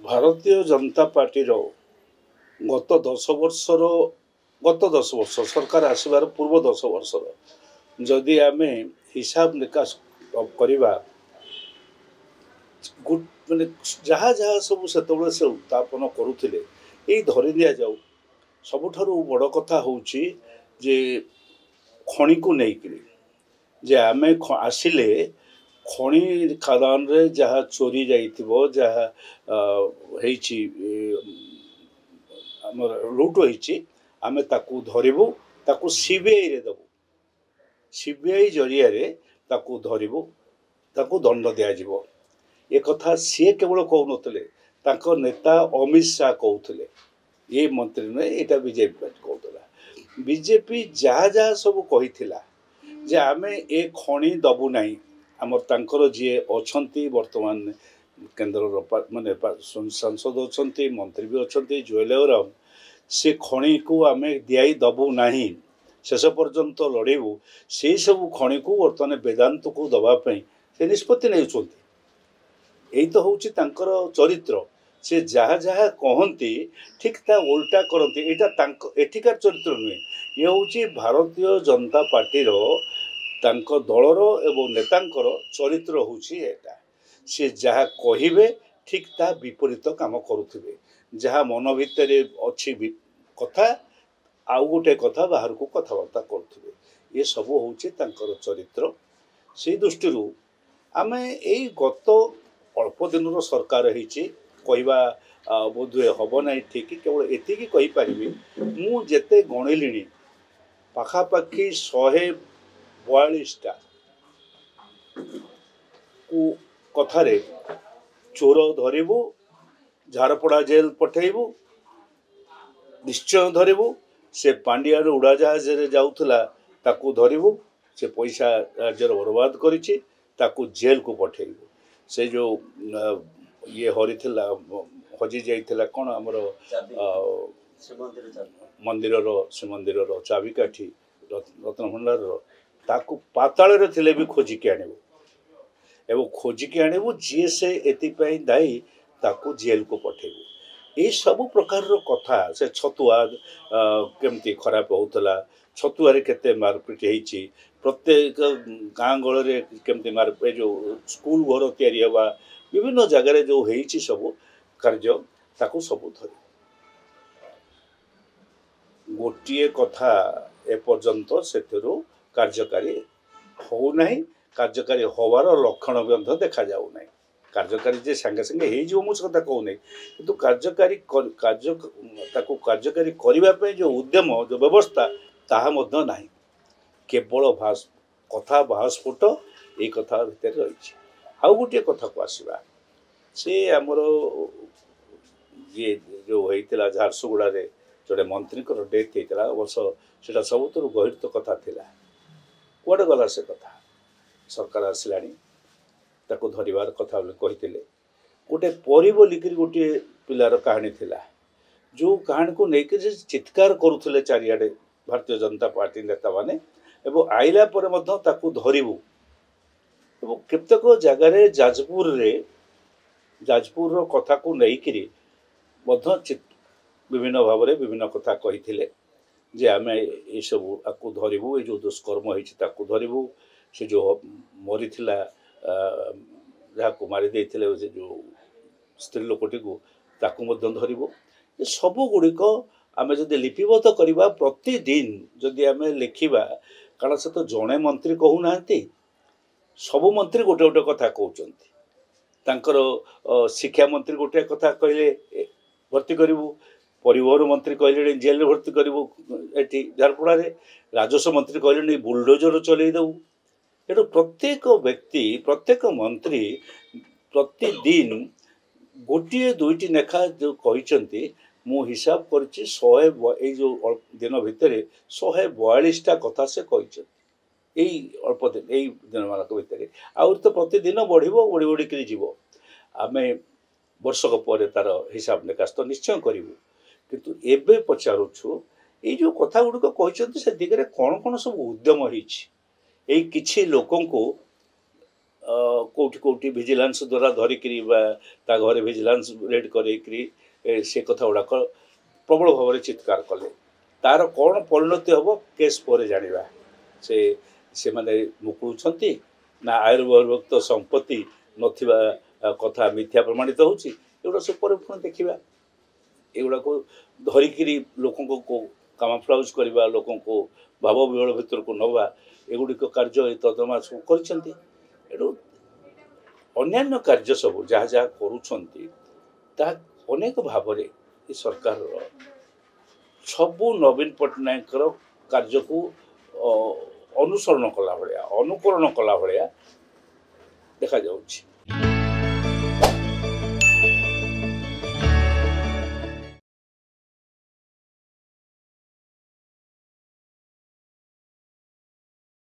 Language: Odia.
ଭାରତୀୟ ଜନତା ପାର୍ଟିର ଗତ 10 ବର୍ଷ ସରକାର ଆସିବାର ପୂର୍ବ 10 ବର୍ଷର ଯଦି ଆମେ ହିସାବ ନିକାଶ କରିବା ମାନେ ଯାହା ଯାହା ସବୁ ସେତେବେଳେ ସେ ଉତ୍ଥାପନ କରୁଥିଲେ ଏଇ ଧରି ଦିଆଯାଉ। ସବୁଠାରୁ ବଡ଼ କଥା ହେଉଛି ଯେ ଖଣିକୁ ନେଇକରି ଯେ ଆମେ ଆସିଲେ ଖଣି ଖାଦାନରେ ଯାହା ଚୋରି ଯାଇଥିବ ଯାହା ହେଇଛି ଆମର ଲୁଟ୍ ହେଇଛି ଆମେ ତାକୁ ଧରିବୁ, ତାକୁ ସିବିଆଇରେ ଦେବୁ। ସିବିଆଇ ଜରିଆରେ ତାକୁ ଧରିବୁ, ତାକୁ ଦଣ୍ଡ ଦିଆଯିବ। ଏ କଥା ସିଏ କେବଳ କହୁନଥିଲେ, ତାଙ୍କ ନେତା ଅମିତ ଶାହ କହୁଥିଲେ। ଏ ମନ୍ତ୍ରୀ ନୁହେଁ, ଏଇଟା ବିଜେପି ପାର୍ଟି କହୁଥିଲା। ବିଜେପି ଯାହା ଯାହା ସବୁ କହିଥିଲା ଯେ ଆମେ ଏ ଖଣି ଦେବୁ ନାହିଁ। ଆମର ତାଙ୍କର ଯିଏ ଅଛନ୍ତି ବର୍ତ୍ତମାନ କେନ୍ଦ୍ରର ମାନେ ସାଂସଦ ଅଛନ୍ତି, ମନ୍ତ୍ରୀ ବି ଅଛନ୍ତି, ଜୁଏଲ ଓରାମ, ସେ ଖଣିକୁ ଆମେ ଦିଆଇ ଦେବୁ ନାହିଁ, ଶେଷ ପର୍ଯ୍ୟନ୍ତ ଲଢ଼ିବୁ। ସେହିସବୁ ଖଣିକୁ ବର୍ତ୍ତମାନ ବେଦାନ୍ତକୁ ଦେବା ପାଇଁ ସେ ନିଷ୍ପତ୍ତି ନେଉଛନ୍ତି। ଏଇ ତ ହେଉଛି ତାଙ୍କର ଚରିତ୍ର। ସେ ଯାହା ଯାହା କହନ୍ତି ଠିକ୍ ତା ଓଲଟା କରନ୍ତି। ଏଇଟା ତାଙ୍କ ଏଠିକାର ଚରିତ୍ର ନୁହେଁ, ଇଏ ହେଉଛି ଭାରତୀୟ ଜନତା ପାର୍ଟିର ତାଙ୍କ ଦଳର ଏବଂ ନେତାଙ୍କର ଚରିତ୍ର ହେଉଛି ଏଇଟା। ସେ ଯାହା କହିବେ ଠିକ୍ ତା ବିପରୀତ କାମ କରୁଥିବେ। ଯାହା ମନ ଭିତରେ ଅଛି କଥା, ଆଉ ଗୋଟେ କଥା ବାହାରକୁ କଥାବାର୍ତ୍ତା କରୁଥିବେ। ଏସବୁ ହେଉଛି ତାଙ୍କର ଚରିତ୍ର। ସେଇ ଦୃଷ୍ଟିରୁ ଆମେ ଏଇ ଗତ ଅଳ୍ପ ଦିନର ସରକାର ହେଇଛି କହିବା ବୋଧହୁଏ ହେବ ନାହିଁ ଠିକ୍। କେବଳ ଏତିକି କହିପାରିବି, ମୁଁ ଯେତେ ଗଣିଲିଣି ପାଖାପାଖି 142ଟା କଥାରେ ଚୋର ଧରିବୁ, ଝାରପଡ଼ା ଜେଲ୍ ପଠେଇବୁ, ନିଶ୍ଚୟ ଧରିବୁ। ସେ ପାଣ୍ଡିଆରୁ ଉଡ଼ାଜାହାଜରେ ଯାଉଥିଲା ତାକୁ ଧରିବୁ, ସେ ପଇସା ରାଜ୍ୟର ବରବାଦ କରିଛି, ତାକୁ ଜେଲ୍କୁ ପଠେଇବୁ। ସେ ଯେଉଁ ଇଏ ହଜି ଯାଇଥିଲା କ'ଣ ଆମର ଶ୍ରୀମନ୍ଦିରର ଚାବିକାଠି ରତ୍ନଭଣ୍ଡାରର, ତାକୁ ପାତାଳରେ ଥିଲେ ବି ଖୋଜିକି ଆଣିବୁ ଏବଂ ଖୋଜିକି ଆଣିବୁ। ଯିଏ ସେ ଏଥିପାଇଁ ଦାୟୀ ତାକୁ ଜେଲ୍କୁ ପଠେଇବୁ। ଏଇସବୁ ପ୍ରକାରର କଥା। ସେ ଛତୁଆ କେମିତି ଖରାପ ହେଉଥିଲା, ଛତୁଆରେ କେତେ ମାରପିଟ ହେଇଛି, ପ୍ରତ୍ୟେକ ଗାଁ ଗହଳିରେ କେମିତି ଏ ଯେଉଁ ସ୍କୁଲ ଘର ତିଆରି ହେବା, ବିଭିନ୍ନ ଜାଗାରେ ଯେଉଁ ହେଇଛି ସବୁ କାର୍ଯ୍ୟ, ତାକୁ ସବୁ ଧରି ଗୋଟିଏ କଥା ଏପର୍ଯ୍ୟନ୍ତ ସେଥିରୁ କାର୍ଯ୍ୟକାରୀ ହେଉନାହିଁ। କାର୍ଯ୍ୟକାରୀ ହେବାର ଲକ୍ଷଣ ମଧ୍ୟ ଦେଖାଯାଉନାହିଁ। କାର୍ଯ୍ୟକାରୀ ଯେ ସାଙ୍ଗେ ସାଙ୍ଗେ ହେଇଯିବ ମୁଁ ସେ କଥା କହୁନାହିଁ, କିନ୍ତୁ ତାକୁ କାର୍ଯ୍ୟକାରୀ କରିବା ପାଇଁ ଯେଉଁ ଉଦ୍ୟମ, ଯେଉଁ ବ୍ୟବସ୍ଥା, ତାହା ମଧ୍ୟ ନାହିଁ। କେବଳ କଥା ବାହାସ୍ଫୋଟ ଏଇ କଥା ଭିତରେ ରହିଛି। ଆଉ ଗୋଟିଏ କଥାକୁ ଆସିବା, ସେ ଆମର ଇଏ ଯେଉଁ ହେଇଥିଲା ଝାରସୁଗୁଡ଼ାରେ ଜଣେ ମନ୍ତ୍ରୀଙ୍କର ଡେଥ୍ ହେଇଥିଲା ଅବଶ୍ୟ, ସେଇଟା ସବୁଥିରୁ ଗର୍ହିତ କଥା ଥିଲା। କୁଆଡ଼େ ଗଲା ସେ କଥା? ସରକାର ଆସିଲାଣି, ତାକୁ ଧରିବାର କଥା ବୋଲି କହିଥିଲେ। ଗୋଟେ ପରି ବୋଲିକିରି ଗୋଟିଏ ପିଲାର କାହାଣୀ ଥିଲା, ଯେଉଁ କାହାଣୀକୁ ନେଇକି ସେ ଚିତ୍କାର କରୁଥିଲେ ଚାରିଆଡ଼େ ଭାରତୀୟ ଜନତା ପାର୍ଟି ନେତାମାନେ, ଏବଂ ଆଇଲା ପରେ ମଧ୍ୟ ତାକୁ ଧରିବୁ। ଏବଂ କେତେକ ଜାଗାରେ ଯାଜପୁରର କଥାକୁ ନେଇକିରି ମଧ୍ୟ ବିଭିନ୍ନ ଭାବରେ ବିଭିନ୍ନ କଥା କହିଥିଲେ ଯେ ଆମେ ଏସବୁ ଆକୁ ଧରିବୁ, ଏ ଯେଉଁ ଦୁଷ୍କର୍ମ ହେଇଛି ତାକୁ ଧରିବୁ, ସେ ଯେଉଁ ମରିଥିଲା ଯାହାକୁ ମାରି ଦେଇଥିଲେ ସେ ଯେଉଁ ସ୍ତ୍ରୀ ଲୋକଟିକୁ, ତାକୁ ମଧ୍ୟ ଧରିବୁ। ଏ ସବୁଗୁଡ଼ିକ ଆମେ ଯଦି ଲିପିବଦ୍ଧ କରିବା, ପ୍ରତିଦିନ ଯଦି ଆମେ ଲେଖିବା, କାରଣ ସେ ତ ଜଣେ ମନ୍ତ୍ରୀ କହୁନାହାନ୍ତି, ସବୁ ମନ୍ତ୍ରୀ ଗୋଟେ ଗୋଟେ କଥା କହୁଛନ୍ତି। ତାଙ୍କର ଶିକ୍ଷା ମନ୍ତ୍ରୀ ଗୋଟେ କଥା କହିଲେ ଭର୍ତ୍ତି କରିବୁ, ପରିବହନ ମନ୍ତ୍ରୀ କହିଲେଣି ଜେଲ୍ରେ ଭର୍ତ୍ତି କରିବୁ, ଏଠି ଝାରପଡ଼ାରେ ରାଜସ୍ୱ ମନ୍ତ୍ରୀ କହିଲେଣି ବୁଲଡୋଜର ଚଲେଇ ଦେବୁ। ଏଠୁ ପ୍ରତ୍ୟେକ ବ୍ୟକ୍ତି, ପ୍ରତ୍ୟେକ ମନ୍ତ୍ରୀ ପ୍ରତିଦିନ ଗୋଟିଏ ଦୁଇଟି ଲେଖା ଯେଉଁ କହିଛନ୍ତି, ମୁଁ ହିସାବ କରିଛି ଏଇ ଯେଉଁ ଦିନ ଭିତରେ 142ଟା କଥା ସେ କହିଛନ୍ତି। ଏଇ ଅଳ୍ପ ଦିନ, ଏଇ ଦିନମାନଙ୍କ ଭିତରେ। ଆହୁରି ତ ପ୍ରତିଦିନ ବଢ଼ିବ, ବଢ଼ିକିରି ଯିବ। ଆମେ ବର୍ଷକ ପରେ ତାର ହିସାବ ନିକାଶ ତ ନିଶ୍ଚୟ କରିବୁ। କିନ୍ତୁ ଏବେ ପଚାରୁଛୁ, ଏଇ ଯେଉଁ କଥା ଗୁଡ଼ିକ କହିଛନ୍ତି ସେ ଦିଗରେ କ'ଣ କ'ଣ ସବୁ ଉଦ୍ୟମ ହେଇଛି? ଏଇ କିଛି ଲୋକଙ୍କୁ कोठी कोठी भिजिलांस द्वारा धरिकी ता घरे भिजिलांस रेड कर से कथा गुड़ाक प्रबल भाव में चित्कार कले तार कौन परिणति हम केस पर जाना से माने मुकुलुंट ना आयुर्भक्त संपत्ति नथिबा कथा मिथ्या प्रमाणित होउछि एगुड़ा सब पर पुणी देखा एगुड़ा को धरिकी लोक को कामफ्लाउज करवा लोक को भाव विहल भितर को नवा एगुड़िक कार्य तर्जमा सब कर अन्यान्य कार्य सब जहाँ जहाँ करुँचा अनेक भाव में सरकार सबू नवीन पट्टनायक कार्य को अनुसरण कला भाया अनुकरण कला भाया देखा जाउछि।